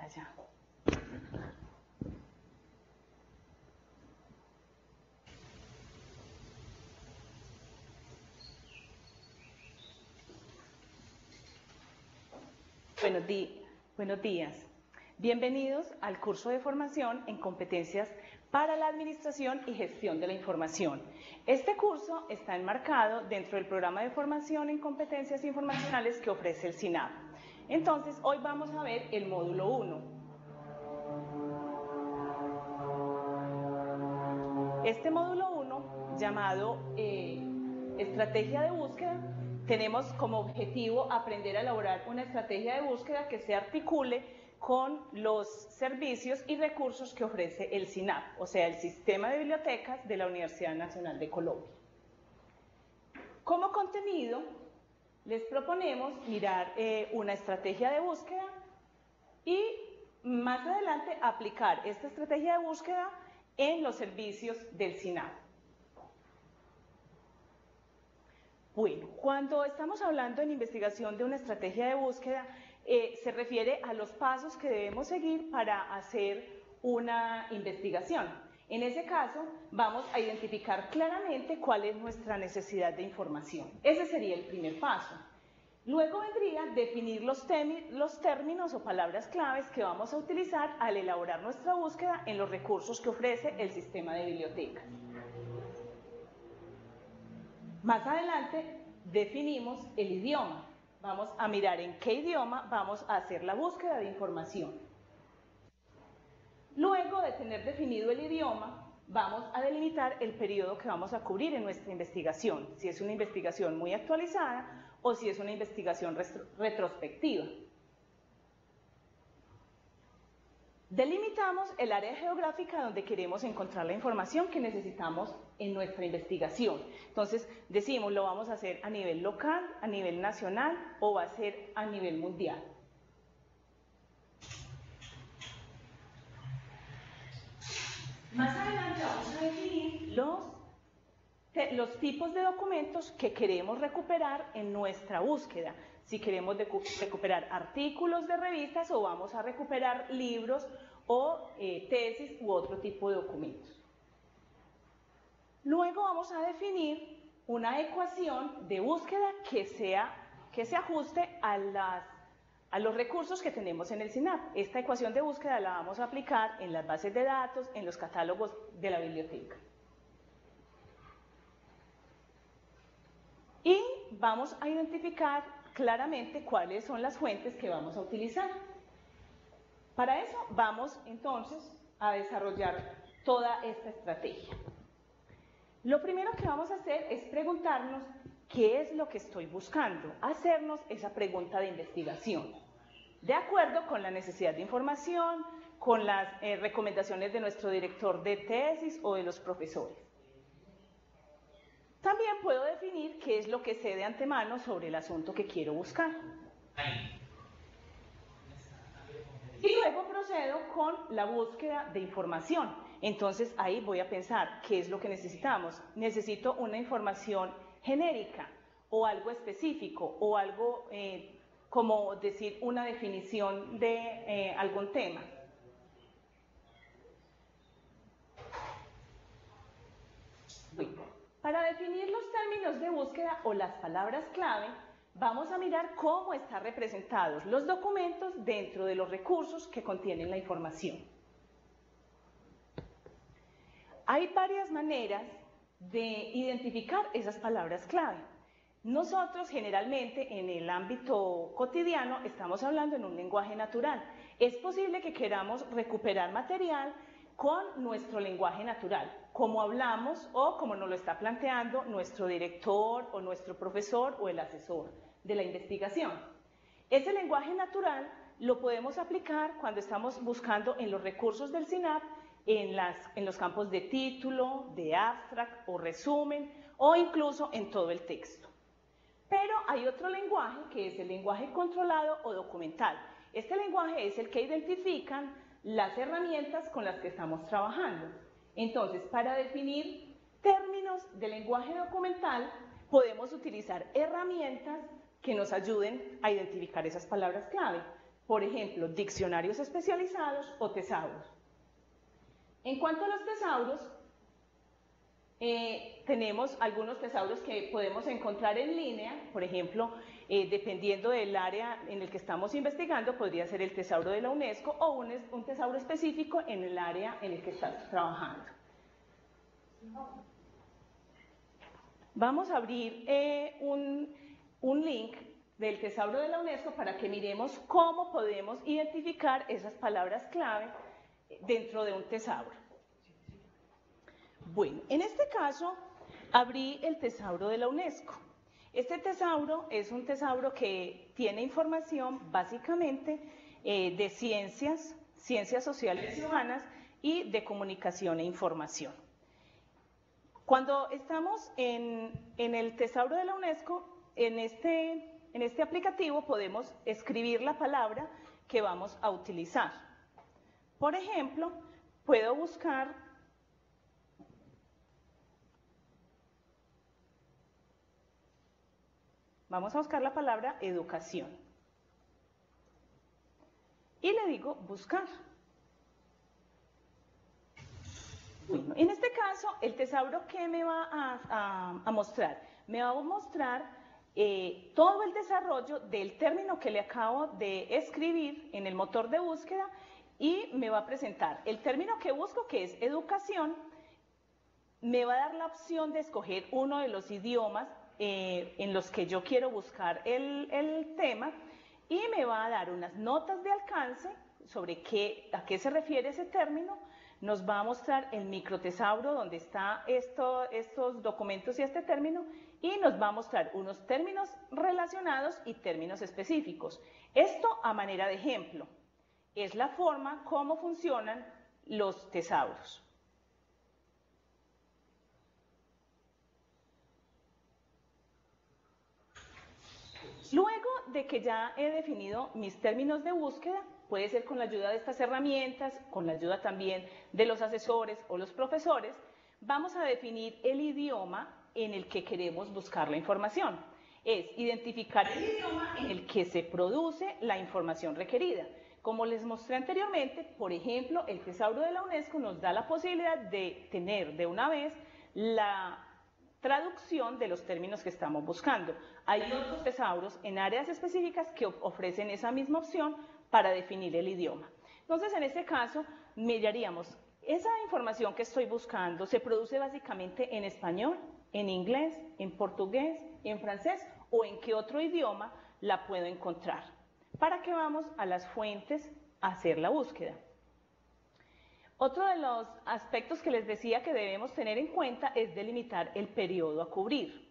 allá. Buenos días. Bienvenidos al curso de formación en competencias para la administración y gestión de la información. Este curso está enmarcado dentro del programa de formación en competencias informacionales que ofrece el SINAP. Entonces, hoy vamos a ver el módulo 1. Este módulo 1, llamado Estrategia de Búsqueda, tenemos como objetivo aprender a elaborar una estrategia de búsqueda que se articule con los servicios y recursos que ofrece el SINAP, o sea, el Sistema de Bibliotecas de la Universidad Nacional de Colombia. Como contenido, les proponemos mirar una estrategia de búsqueda y más adelante aplicar esta estrategia de búsqueda en los servicios del SINAP. Bueno, cuando estamos hablando en investigación de una estrategia de búsqueda, se refiere a los pasos que debemos seguir para hacer una investigación. En ese caso, vamos a identificar claramente cuál es nuestra necesidad de información. Ese sería el primer paso. Luego vendría definir los términos o palabras claves que vamos a utilizar al elaborar nuestra búsqueda en los recursos que ofrece el sistema de bibliotecas. Más adelante definimos el idioma. Vamos a mirar en qué idioma vamos a hacer la búsqueda de información. Luego de tener definido el idioma, vamos a delimitar el periodo que vamos a cubrir en nuestra investigación, si es una investigación muy actualizada o si es una investigación retrospectiva. Delimitamos el área geográfica donde queremos encontrar la información que necesitamos en nuestra investigación. Entonces, decimos, lo vamos a hacer a nivel local, a nivel nacional o va a ser a nivel mundial. Más adelante vamos a definir los tipos de documentos que queremos recuperar en nuestra búsqueda. Si queremos recuperar artículos de revistas o vamos a recuperar libros o tesis u otro tipo de documentos. Luego vamos a definir una ecuación de búsqueda que se ajuste a los recursos que tenemos en el SINAP. Esta ecuación de búsqueda la vamos a aplicar en las bases de datos, en los catálogos de la biblioteca. Y vamos a identificar claramente cuáles son las fuentes que vamos a utilizar. Para eso vamos entonces a desarrollar toda esta estrategia. Lo primero que vamos a hacer es preguntarnos qué es lo que estoy buscando, hacernos esa pregunta de investigación, de acuerdo con la necesidad de información, con las recomendaciones de nuestro director de tesis o de los profesores. También puedo definir qué es lo que sé de antemano sobre el asunto que quiero buscar. Y luego procedo con la búsqueda de información. Entonces ahí voy a pensar qué es lo que necesitamos. Necesito una información genérica o algo específico o algo como decir una definición de algún tema. Para definir los términos de búsqueda o las palabras clave, vamos a mirar cómo están representados los documentos dentro de los recursos que contienen la información. Hay varias maneras de identificar esas palabras clave. Nosotros generalmente en el ámbito cotidiano estamos hablando en un lenguaje natural. Es posible que queramos recuperar material con nuestro lenguaje natural, como hablamos o como nos lo está planteando nuestro director o nuestro profesor o el asesor de la investigación. Ese lenguaje natural lo podemos aplicar cuando estamos buscando en los recursos del SINAP, en los campos de título, de abstract o resumen o incluso en todo el texto. Pero hay otro lenguaje que es el lenguaje controlado o documental. Este lenguaje es el que identifican las herramientas con las que estamos trabajando. Entonces, para definir términos de lenguaje documental, podemos utilizar herramientas que nos ayuden a identificar esas palabras clave. por ejemplo, diccionarios especializados o tesauros. En cuanto a los tesauros, tenemos algunos tesauros que podemos encontrar en línea, por ejemplo, dependiendo del área en el que estamos investigando, podría ser el tesauro de la UNESCO o un tesauro específico en el área en el que estás trabajando. Vamos a abrir un link del tesauro de la UNESCO para que miremos cómo podemos identificar esas palabras clave dentro de un tesauro. Bueno, en este caso abrí el tesauro de la UNESCO. Este tesauro es un tesauro que tiene información básicamente de ciencias sociales y humanas y de comunicación e información. Cuando estamos en el tesauro de la UNESCO, en este aplicativo podemos escribir la palabra que vamos a utilizar. Por ejemplo, puedo buscar la palabra educación. Y le digo buscar. Bueno, en este caso, el tesauro, ¿qué me va a mostrar? Me va a mostrar todo el desarrollo del término que le acabo de escribir en el motor de búsqueda y me va a presentar el término que busco, que es educación. Me va a dar la opción de escoger uno de los idiomas en los que yo quiero buscar el tema y me va a dar unas notas de alcance sobre a qué se refiere ese término. Nos va a mostrar el microtesauro donde está estos documentos y este término y nos va a mostrar unos términos relacionados y términos específicos. Esto a manera de ejemplo. Es la forma como funcionan los tesauros. Luego de que ya he definido mis términos de búsqueda, puede ser con la ayuda de estas herramientas, con la ayuda también de los asesores o los profesores, vamos a definir el idioma en el que queremos buscar la información. Es identificar el idioma en el que se produce la información requerida. Como les mostré anteriormente, por ejemplo, el tesauro de la UNESCO nos da la posibilidad de tener de una vez la traducción de los términos que estamos buscando. Hay otros tesauros en áreas específicas que ofrecen esa misma opción para definir el idioma. Entonces, en este caso, miraríamos, esa información que estoy buscando se produce básicamente en español, en inglés, en portugués, en francés o en qué otro idioma la puedo encontrar. Para que vamos a las fuentes a hacer la búsqueda. Otro de los aspectos que les decía que debemos tener en cuenta es delimitar el periodo a cubrir.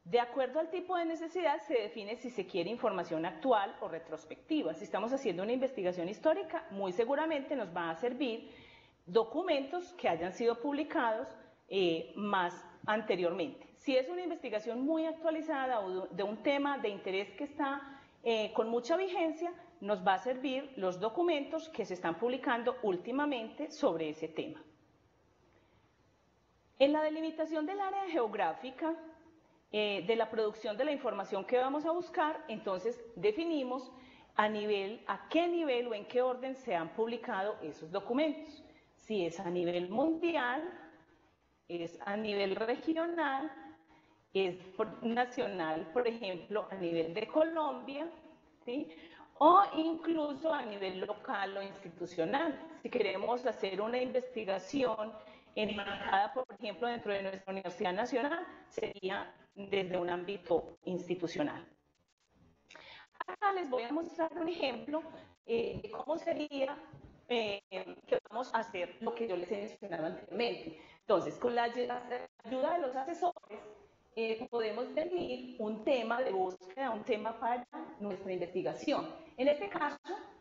De acuerdo al tipo de necesidad se define si se quiere información actual o retrospectiva. Si estamos haciendo una investigación histórica, muy seguramente nos va a servir documentos que hayan sido publicados más anteriormente. Si es una investigación muy actualizada o de un tema de interés que está con mucha vigencia, nos va a servir los documentos que se están publicando últimamente sobre ese tema. En la delimitación del área geográfica, de la producción de la información que vamos a buscar, entonces definimos a qué nivel o en qué orden se han publicado esos documentos. Si es a nivel mundial, es a nivel regional, es nacional, por ejemplo, a nivel de Colombia, ¿sí? O incluso a nivel local o institucional. Si queremos hacer una investigación enmarcada, por ejemplo, dentro de nuestra Universidad Nacional, sería desde un ámbito institucional. Acá les voy a mostrar un ejemplo de cómo sería que vamos a hacer lo que yo les he mencionado anteriormente. Entonces, con la ayuda de los asesores, podemos definir un tema de búsqueda, un tema para nuestra investigación. En este caso,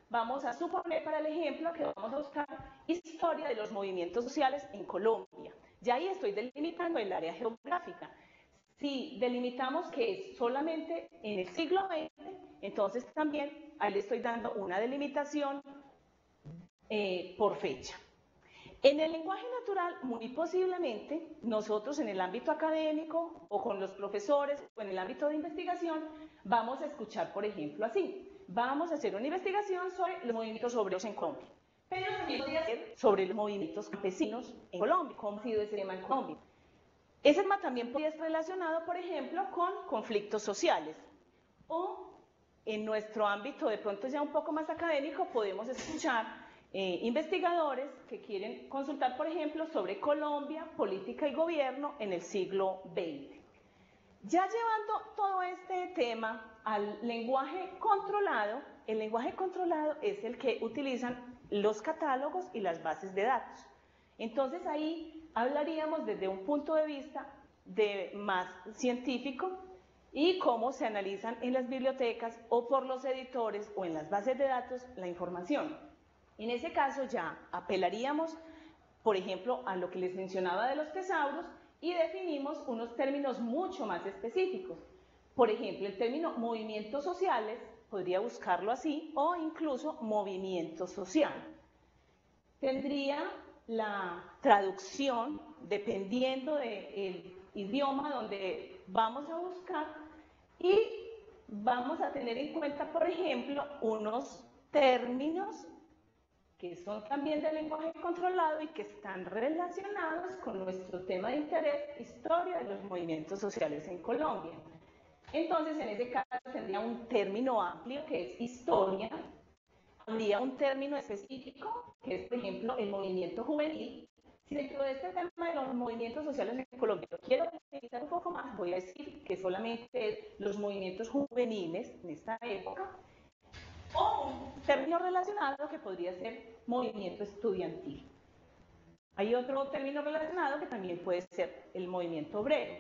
vamos a suponer para el ejemplo que vamos a buscar historia de los movimientos sociales en Colombia. Ya ahí estoy delimitando el área geográfica. Si delimitamos que es solamente en el siglo XX, entonces también ahí le estoy dando una delimitación por fecha. En el lenguaje natural, muy posiblemente, nosotros en el ámbito académico o con los profesores o en el ámbito de investigación, vamos a escuchar, por ejemplo, así. vamos a hacer una investigación sobre los movimientos obreros en Colombia. Pero también podría ser sobre los movimientos campesinos en Colombia, cómo ha sido ese tema en Colombia. Ese tema también podría estar relacionado, por ejemplo, con conflictos sociales. O en nuestro ámbito, de pronto ya un poco más académico, podemos escuchar investigadores que quieren consultar, por ejemplo, sobre Colombia, política y gobierno en el siglo XX. Ya llevando todo este tema al lenguaje controlado, el lenguaje controlado es el que utilizan los catálogos y las bases de datos. Entonces ahí hablaríamos desde un punto de vista más científico y cómo se analizan en las bibliotecas o por los editores o en las bases de datos la información. En ese caso ya apelaríamos, por ejemplo, a lo que les mencionaba de los tesauros y definimos unos términos mucho más específicos. Por ejemplo, el término movimientos sociales, podría buscarlo así, o incluso movimiento social. Tendría la traducción, dependiendo del idioma donde vamos a buscar, y vamos a tener en cuenta, por ejemplo, unos términos que son también del lenguaje controlado y que están relacionados con nuestro tema de interés, historia de los movimientos sociales en Colombia. Entonces, en ese caso tendría un término amplio que es historia, habría un término específico que es, por ejemplo, el movimiento juvenil. Si dentro de este tema de los movimientos sociales en Colombia lo quiero utilizar un poco más, voy a decir que solamente los movimientos juveniles en esta época, o un término relacionado que podría ser movimiento estudiantil. Hay otro término relacionado que también puede ser el movimiento obrero.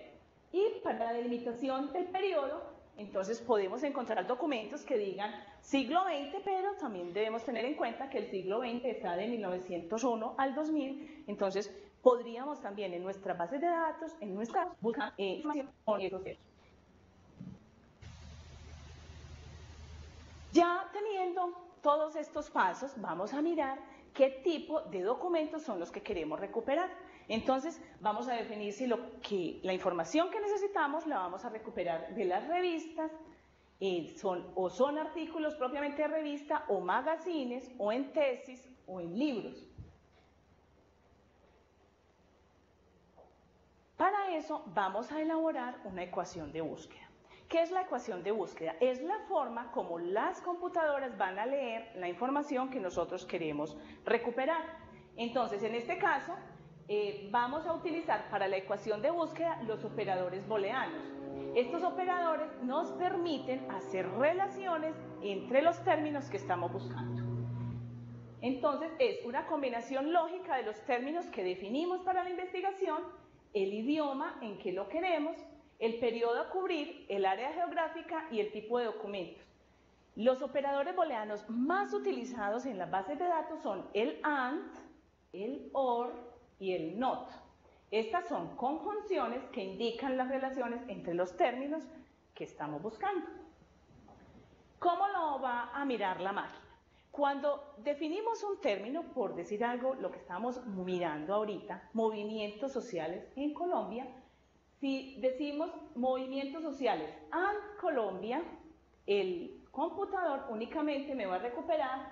Y para la delimitación del periodo, entonces podemos encontrar documentos que digan siglo XX, pero también debemos tener en cuenta que el siglo XX está de 1901 al 2000, entonces podríamos también en nuestras bases de datos, en nuestras buscar información con esos hechos. Ya teniendo todos estos pasos, vamos a mirar qué tipo de documentos son los que queremos recuperar. Entonces, vamos a definir si la información que necesitamos la vamos a recuperar de las revistas, son artículos propiamente de revista, o magazines, o en tesis, o en libros. Para eso, vamos a elaborar una ecuación de búsqueda. ¿Qué es la ecuación de búsqueda? Es la forma como las computadoras van a leer la información que nosotros queremos recuperar. Entonces, en este caso, vamos a utilizar para la ecuación de búsqueda los operadores booleanos. Estos operadores nos permiten hacer relaciones entre los términos que estamos buscando. Entonces, es una combinación lógica de los términos que definimos para la investigación, el idioma en que lo queremos, el periodo a cubrir, el área geográfica y el tipo de documentos. Los operadores booleanos más utilizados en las bases de datos son el AND, el OR y el NOT. Estas son conjunciones que indican las relaciones entre los términos que estamos buscando. ¿Cómo lo va a mirar la máquina? Cuando definimos un término, por decir algo, lo que estamos mirando ahorita, movimientos sociales en Colombia, si decimos movimientos sociales en Colombia, el computador únicamente me va a recuperar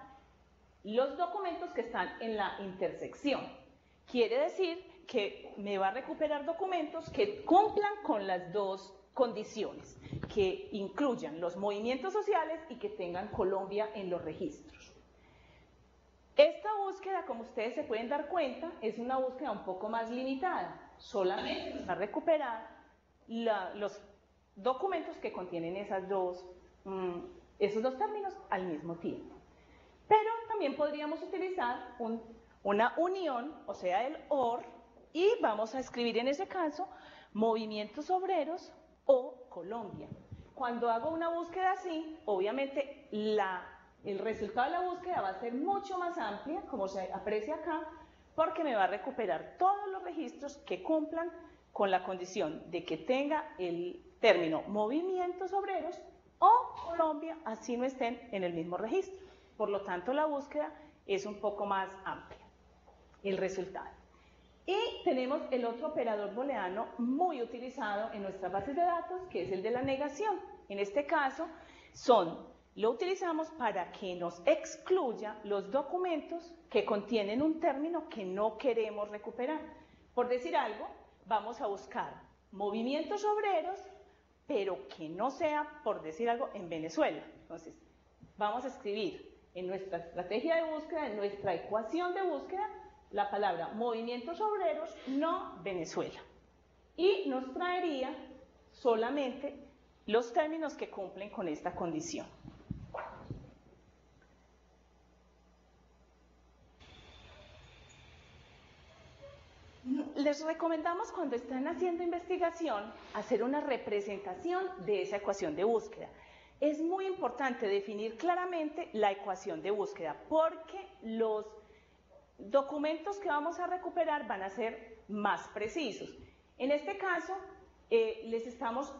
los documentos que están en la intersección. Quiere decir que me va a recuperar documentos que cumplan con las dos condiciones, que incluyan los movimientos sociales y que tengan Colombia en los registros. Esta búsqueda, como ustedes se pueden dar cuenta, es una búsqueda un poco más limitada. Solamente va a recuperar los documentos que contienen esos dos términos al mismo tiempo. Pero también podríamos utilizar una unión, o sea, el OR, y vamos a escribir en ese caso movimientos obreros o Colombia. Cuando hago una búsqueda así, obviamente el resultado de la búsqueda va a ser mucho más amplia, como se aprecia acá, porque me va a recuperar todos los registros que cumplan con la condición de que tenga el término movimientos obreros o Colombia, así no estén en el mismo registro. Por lo tanto, la búsqueda es un poco más amplia, el resultado. Y tenemos el otro operador booleano muy utilizado en nuestras bases de datos, que es el de la negación. En este caso, son Lo utilizamos para que nos excluya los documentos que contienen un término que no queremos recuperar. Por decir algo, vamos a buscar movimientos obreros, pero que no sea, por decir algo, en Venezuela. Entonces, vamos a escribir en nuestra estrategia de búsqueda, en nuestra ecuación de búsqueda, la palabra movimientos obreros, no Venezuela. Y nos traería solamente los términos que cumplen con esta condición. Les recomendamos, cuando están haciendo investigación, hacer una representación de esa ecuación de búsqueda. Es muy importante definir claramente la ecuación de búsqueda, porque los documentos que vamos a recuperar van a ser más precisos. En este caso, les estamos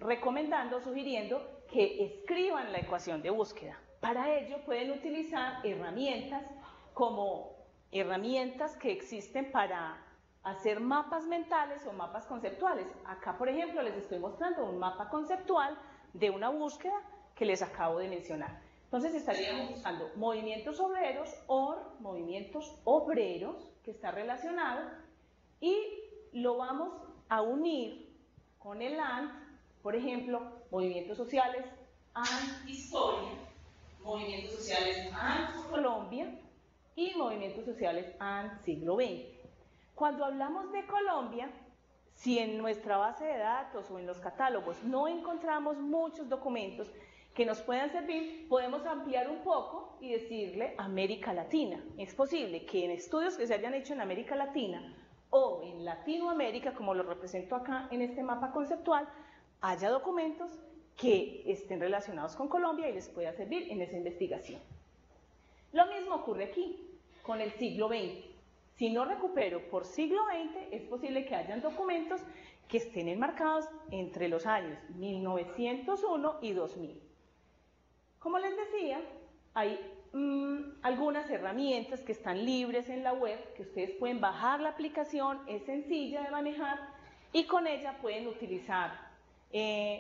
recomendando, sugiriendo que escriban la ecuación de búsqueda. Para ello pueden utilizar herramientas como herramientas que existen para hacer mapas mentales o mapas conceptuales. Acá, por ejemplo, les estoy mostrando un mapa conceptual de una búsqueda que les acabo de mencionar. Entonces estaríamos buscando movimientos obreros o movimientos obreros, que está relacionado, y lo vamos a unir con el AND, por ejemplo, movimientos sociales AND historia, movimientos sociales AND Colombia y movimientos sociales AND siglo XX. Cuando hablamos de Colombia, si en nuestra base de datos o en los catálogos no encontramos muchos documentos que nos puedan servir, podemos ampliar un poco y decirle América Latina. Es posible que en estudios que se hayan hecho en América Latina o en Latinoamérica, como lo represento acá en este mapa conceptual, haya documentos que estén relacionados con Colombia y les pueda servir en esa investigación. Lo mismo ocurre aquí, con el siglo XX. Si no recupero por siglo XX, es posible que hayan documentos que estén enmarcados entre los años 1901 y 2000. Como les decía, hay algunas herramientas que están libres en la web, que ustedes pueden bajar la aplicación, es sencilla de manejar, y con ella pueden utilizar,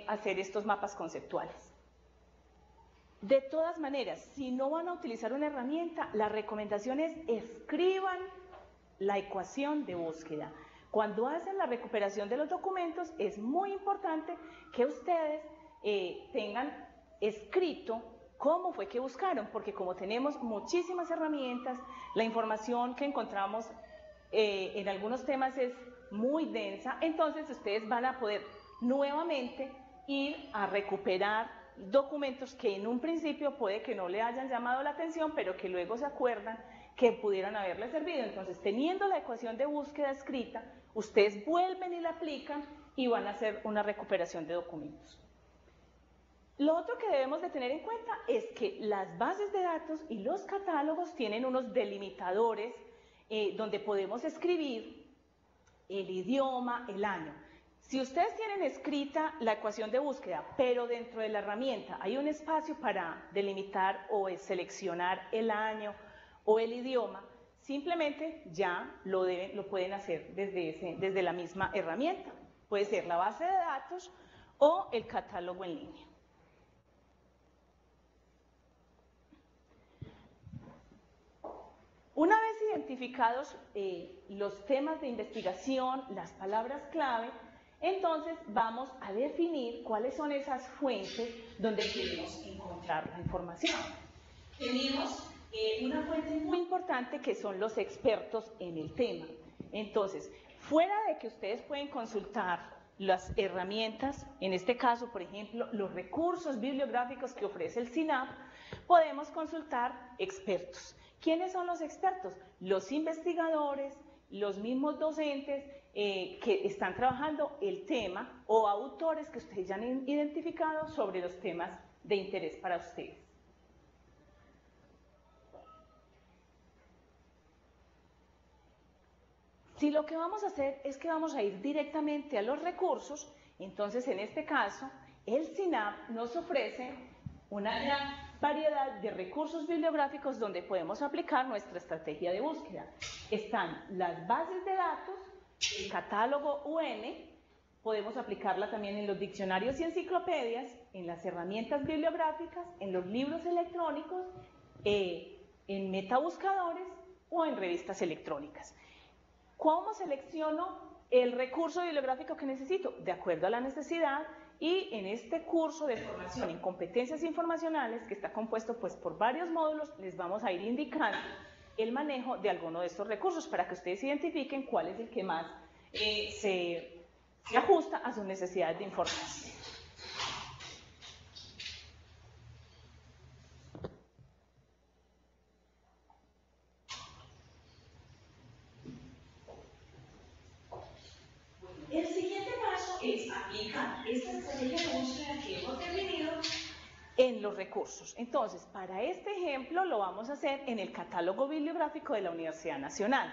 hacer estos mapas conceptuales. De todas maneras, si no van a utilizar una herramienta, la recomendación es escriban la ecuación de búsqueda. Cuando hacen la recuperación de los documentos, es muy importante que ustedes tengan escrito cómo fue que buscaron, porque como tenemos muchísimas herramientas, la información que encontramos en algunos temas es muy densa, entonces ustedes van a poder nuevamente ir a recuperar documentos que en un principio puede que no le hayan llamado la atención, pero que luego se acuerdan que pudieran haberle servido. Entonces, teniendo la ecuación de búsqueda escrita, ustedes vuelven y la aplican y van a hacer una recuperación de documentos. Lo otro que debemos de tener en cuenta es que las bases de datos y los catálogos tienen unos delimitadores donde podemos escribir el idioma, el año. Si ustedes tienen escrita la ecuación de búsqueda, pero dentro de la herramienta hay un espacio para delimitar o seleccionar el año o el idioma, simplemente ya lo pueden hacer desde la misma herramienta. Puede ser la base de datos o el catálogo en línea. Una vez identificados los temas de investigación, las palabras clave, entonces vamos a definir cuáles son esas fuentes donde queremos encontrar la información. Tenemos una fuente muy importante que son los expertos en el tema. Entonces, fuera de que ustedes pueden consultar las herramientas, en este caso, por ejemplo, los recursos bibliográficos que ofrece el SINAP, podemos consultar expertos. ¿Quiénes son los expertos? Los investigadores, los mismos docentes que están trabajando el tema o autores que ustedes ya han identificado sobre los temas de interés para ustedes. Si lo que vamos a hacer es que vamos a ir directamente a los recursos, entonces en este caso el SINAP nos ofrece una gran variedad de recursos bibliográficos donde podemos aplicar nuestra estrategia de búsqueda. Están las bases de datos, el catálogo UN, podemos aplicarla también en los diccionarios y enciclopedias, en las herramientas bibliográficas, en los libros electrónicos, en metabuscadores o en revistas electrónicas. ¿Cómo selecciono el recurso bibliográfico que necesito? De acuerdo a la necesidad, y en este curso de formación en competencias informacionales, que está compuesto pues por varios módulos, les vamos a ir indicando el manejo de alguno de estos recursos para que ustedes identifiquen cuál es el que más se ajusta a sus necesidades de información. El siguiente paso es aplicar esta estrategia de búsqueda que hemos definido en los recursos. Entonces, para este ejemplo lo vamos a hacer en el catálogo bibliográfico de la Universidad Nacional.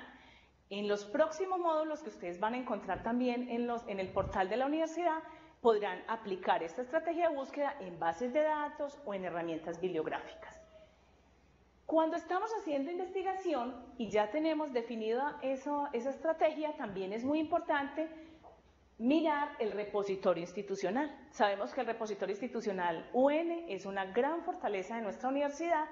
En los próximos módulos que ustedes van a encontrar también en el portal de la universidad, podrán aplicar esta estrategia de búsqueda en bases de datos o en herramientas bibliográficas. Cuando estamos haciendo investigación y ya tenemos definida esa estrategia, también es muy importante mirar el repositorio institucional. Sabemos que el repositorio institucional UN es una gran fortaleza de nuestra universidad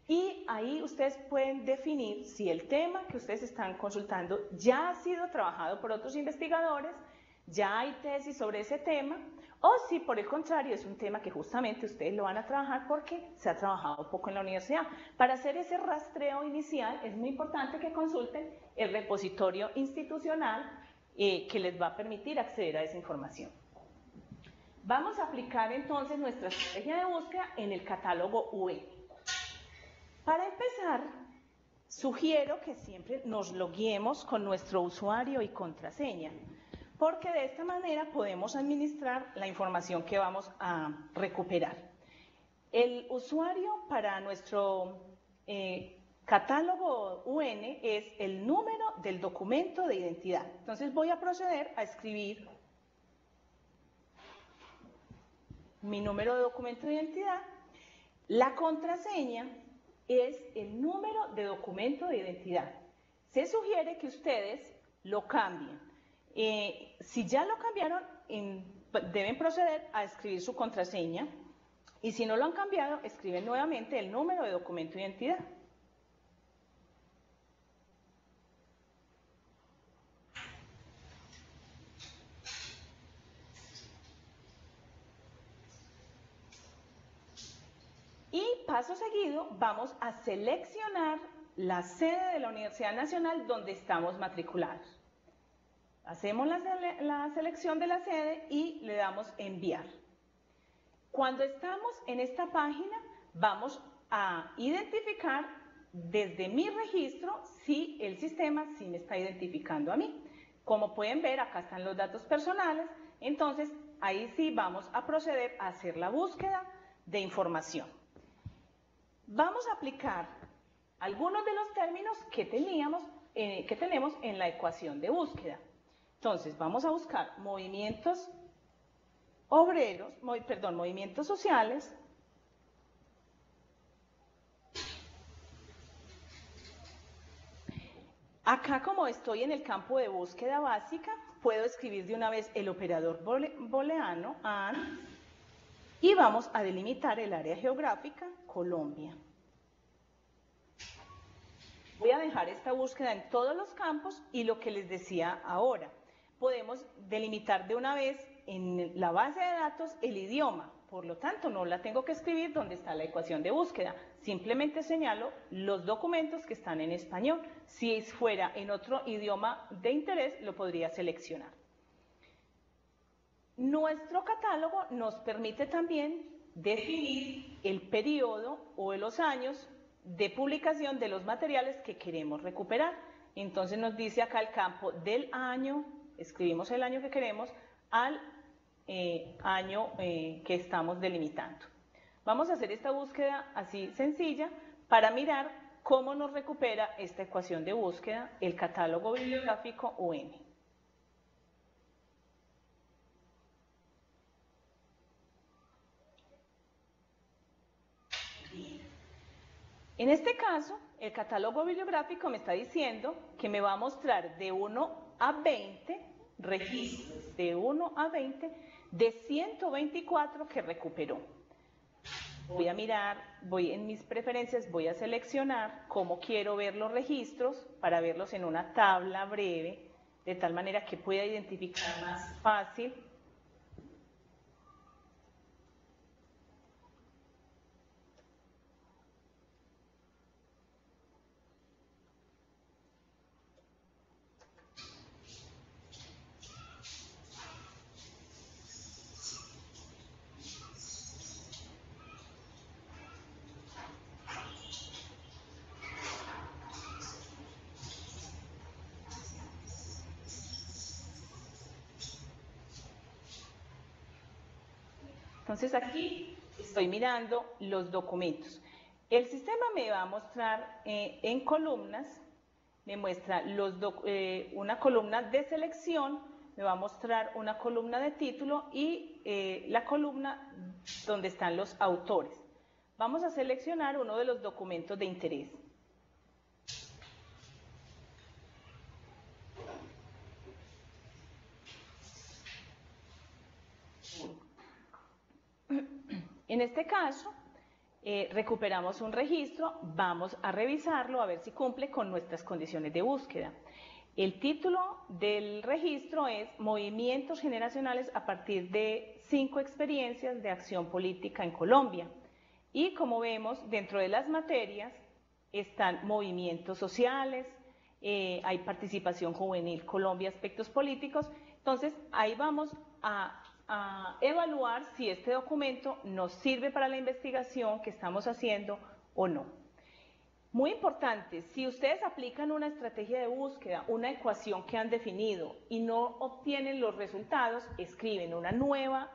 y ahí ustedes pueden definir si el tema que ustedes están consultando ya ha sido trabajado por otros investigadores, ya hay tesis sobre ese tema, o si por el contrario es un tema que justamente ustedes lo van a trabajar porque se ha trabajado poco en la universidad. Para hacer ese rastreo inicial es muy importante que consulten el repositorio institucional que les va a permitir acceder a esa información. Vamos a aplicar entonces nuestra estrategia de búsqueda en el catálogo UE. Para empezar, sugiero que siempre nos loguemos con nuestro usuario y contraseña, porque de esta manera podemos administrar la información que vamos a recuperar. El usuario para nuestro catálogo UN es el número del documento de identidad. Entonces voy a proceder a escribir mi número de documento de identidad. La contraseña es el número de documento de identidad. Se sugiere que ustedes lo cambien. Si ya lo cambiaron, deben proceder a escribir su contraseña, y si no lo han cambiado, escriben nuevamente el número de documento de identidad. Y paso seguido vamos a seleccionar la sede de la Universidad Nacional donde estamos matriculados. Hacemos la selección de la sede y le damos enviar. Cuando estamos en esta página vamos a identificar desde mi registro si el sistema sí me está identificando a mí. Como pueden ver, acá están los datos personales, entonces ahí sí vamos a proceder a hacer la búsqueda de información. Vamos a aplicar algunos de los términos que tenemos en la ecuación de búsqueda. Entonces, vamos a buscar movimientos obreros, movimientos sociales, acá, como estoy en el campo de búsqueda básica, puedo escribir de una vez el operador booleano AND, y vamos a delimitar el área geográfica Colombia. Voy a dejar esta búsqueda en todos los campos y lo que les decía ahora, podemos delimitar de una vez en la base de datos el idioma, por lo tanto no la tengo que escribir donde está la ecuación de búsqueda, simplemente señalo los documentos que están en español. Si fuera en otro idioma de interés, lo podría seleccionar. Nuestro catálogo nos permite también definir el periodo o los años de publicación de los materiales que queremos recuperar. Entonces nos dice acá el campo del año, escribimos el año que queremos, al año que estamos delimitando. Vamos a hacer esta búsqueda así sencilla para mirar cómo nos recupera esta ecuación de búsqueda el catálogo bibliográfico UN. En este caso, el catálogo bibliográfico me está diciendo que me va a mostrar de 1 a 20 registros de 1 a 20 de 124 que recuperó. Voy a mirar, voy en mis preferencias, voy a seleccionar cómo quiero ver los registros para verlos en una tabla breve, de tal manera que pueda identificar más fácil. Entonces aquí estoy mirando los documentos. El sistema me va a mostrar en columnas, me muestra una columna de selección, me va a mostrar una columna de título y la columna donde están los autores. Vamos a seleccionar uno de los documentos de interés. En este caso, recuperamos un registro, vamos a revisarlo a ver si cumple con nuestras condiciones de búsqueda. El título del registro es Movimientos generacionales a partir de 5 experiencias de acción política en Colombia. Y como vemos, dentro de las materias están movimientos sociales, hay participación juvenil, Colombia, aspectos políticos. Entonces, ahí vamos a evaluar si este documento nos sirve para la investigación que estamos haciendo o no. Muy importante, si ustedes aplican una estrategia de búsqueda, una ecuación que han definido y no obtienen los resultados, escriben una nueva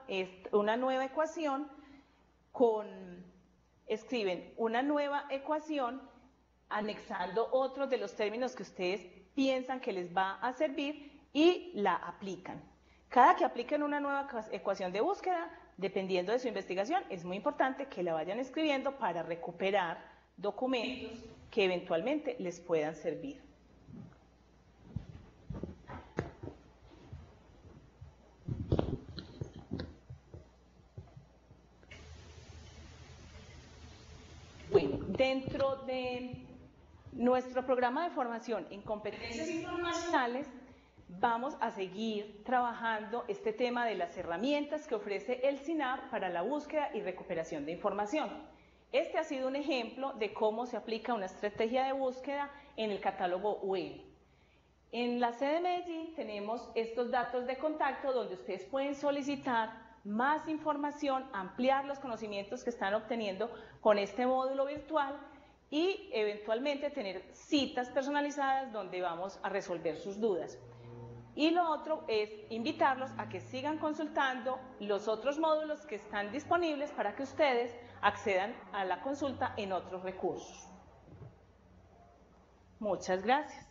ecuación anexando otros de los términos que ustedes piensan que les va a servir y la aplican. Cada que apliquen una nueva ecuación de búsqueda, dependiendo de su investigación, es muy importante que la vayan escribiendo para recuperar documentos que eventualmente les puedan servir. Bueno, dentro de nuestro programa de formación en competencias informacionales, vamos a seguir trabajando este tema de las herramientas que ofrece el SINAP para la búsqueda y recuperación de información. Este ha sido un ejemplo de cómo se aplica una estrategia de búsqueda en el catálogo web. En la sede de Medellín tenemos estos datos de contacto donde ustedes pueden solicitar más información, ampliar los conocimientos que están obteniendo con este módulo virtual y eventualmente tener citas personalizadas donde vamos a resolver sus dudas. Y lo otro es invitarlos a que sigan consultando los otros módulos que están disponibles para que ustedes accedan a la consulta en otros recursos. Muchas gracias.